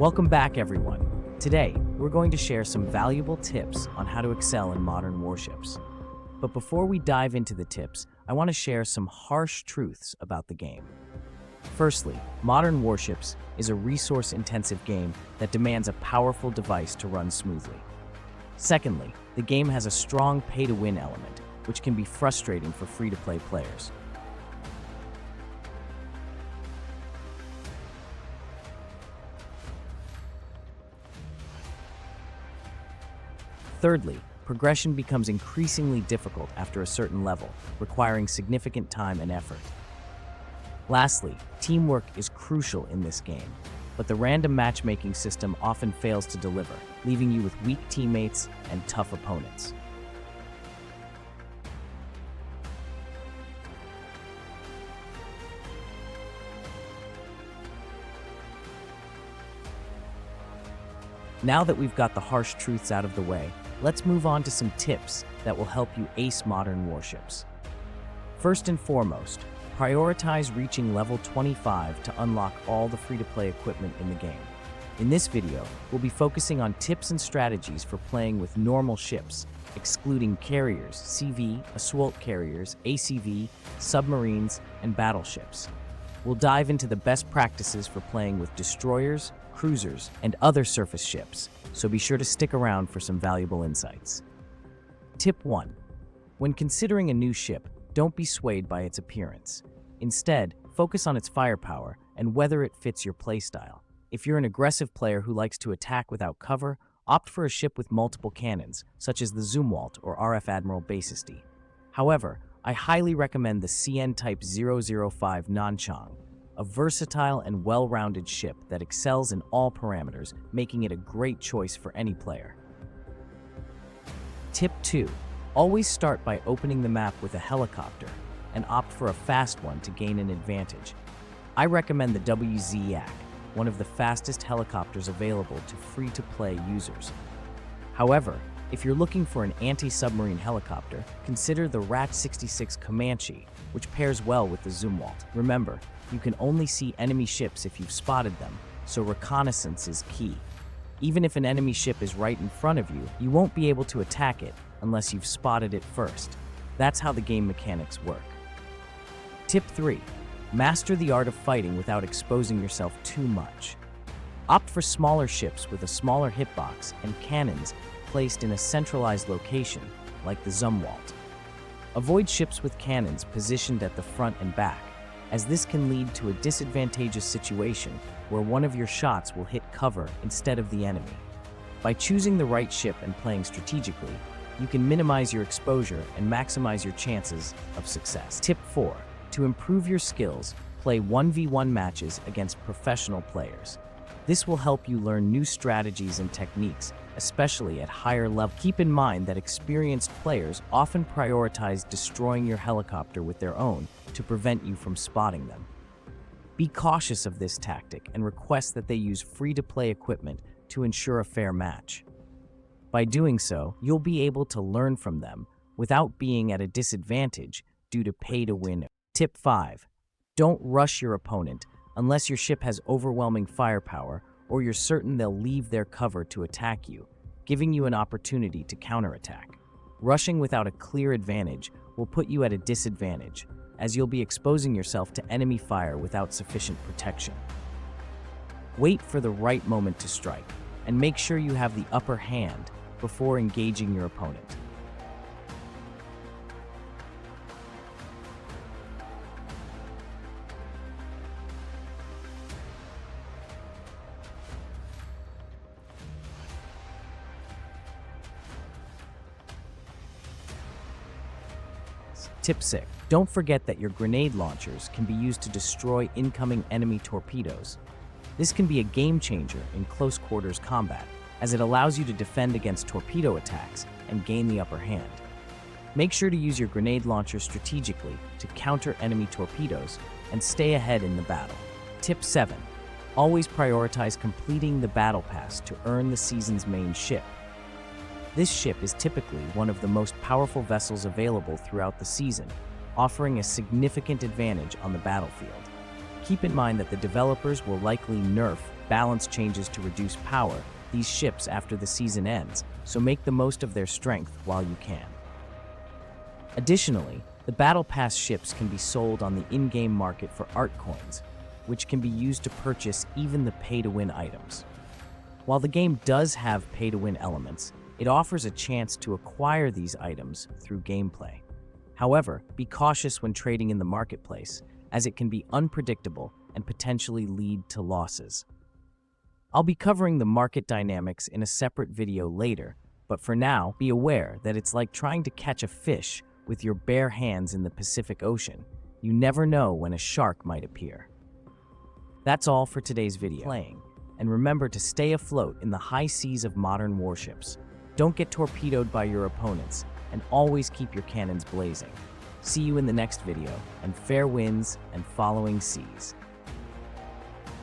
Welcome back, everyone. Today, we're going to share some valuable tips on how to excel in modern warships. But before we dive into the tips, I want to share some harsh truths about the game. Firstly, Modern Warships is a resource-intensive game that demands a powerful device to run smoothly. Secondly, the game has a strong pay-to-win element, which can be frustrating for free-to-play players. Thirdly, progression becomes increasingly difficult after a certain level, requiring significant time and effort. Lastly, teamwork is crucial in this game, but the random matchmaking system often fails to deliver, leaving you with weak teammates and tough opponents. Now that we've got the harsh truths out of the way, let's move on to some tips that will help you ace modern warships. First and foremost, prioritize reaching level 25 to unlock all the free-to-play equipment in the game. In this video, we'll be focusing on tips and strategies for playing with normal ships, excluding carriers, CV, assault carriers, ACV, submarines, and battleships. We'll dive into the best practices for playing with destroyers, cruisers, and other surface ships, so be sure to stick around for some valuable insights. Tip 1. When considering a new ship, don't be swayed by its appearance. Instead, focus on its firepower and whether it fits your playstyle. If you're an aggressive player who likes to attack without cover, opt for a ship with multiple cannons, such as the Zumwalt or RF Admiral Basisty. However, I highly recommend the CN Type 005 Nanchang, a versatile and well-rounded ship that excels in all parameters, making it a great choice for any player. Tip 2. Always start by opening the map with a helicopter and opt for a fast one to gain an advantage. I recommend the WZ Yak, one of the fastest helicopters available to free-to-play users. However, if you're looking for an anti-submarine helicopter, consider the RAT-66 Comanche, which pairs well with the Zumwalt. Remember, you can only see enemy ships if you've spotted them, so reconnaissance is key. Even if an enemy ship is right in front of you, you won't be able to attack it unless you've spotted it first. That's how the game mechanics work. Tip 3. Master the art of fighting without exposing yourself too much. Opt for smaller ships with a smaller hitbox and cannons placed in a centralized location, like the Zumwalt. Avoid ships with cannons positioned at the front and back, as this can lead to a disadvantageous situation where one of your shots will hit cover instead of the enemy. By choosing the right ship and playing strategically, you can minimize your exposure and maximize your chances of success. Tip 4. To improve your skills, play 1v1 matches against professional players. This will help you learn new strategies and techniques, especially at higher levels. Keep in mind that experienced players often prioritize destroying your helicopter with their own to prevent you from spotting them. Be cautious of this tactic and request that they use free-to-play equipment to ensure a fair match. By doing so, you'll be able to learn from them without being at a disadvantage due to pay-to-win. Tip 5. Don't rush your opponent unless your ship has overwhelming firepower or you're certain they'll leave their cover to attack you, giving you an opportunity to counterattack. Rushing without a clear advantage will put you at a disadvantage, as you'll be exposing yourself to enemy fire without sufficient protection. Wait for the right moment to strike, and make sure you have the upper hand before engaging your opponent. Tip 6. Don't forget that your grenade launchers can be used to destroy incoming enemy torpedoes. This can be a game changer in close quarters combat, as it allows you to defend against torpedo attacks and gain the upper hand. Make sure to use your grenade launcher strategically to counter enemy torpedoes and stay ahead in the battle. Tip 7. Always prioritize completing the battle pass to earn the season's main ship. This ship is typically one of the most powerful vessels available throughout the season, offering a significant advantage on the battlefield. Keep in mind that the developers will likely nerf balance changes to reduce power these ships after the season ends, so make the most of their strength while you can. Additionally, the Battle Pass ships can be sold on the in-game market for art coins, which can be used to purchase even the pay-to-win items. While the game does have pay-to-win elements, it offers a chance to acquire these items through gameplay. However, be cautious when trading in the marketplace, as it can be unpredictable and potentially lead to losses. I'll be covering the market dynamics in a separate video later, but for now, be aware that it's like trying to catch a fish with your bare hands in the Pacific Ocean. You never know when a shark might appear. That's all for today's video. And remember to stay afloat in the high seas of modern warships. Don't get torpedoed by your opponents, and always keep your cannons blazing. See you in the next video, and fair winds and following seas.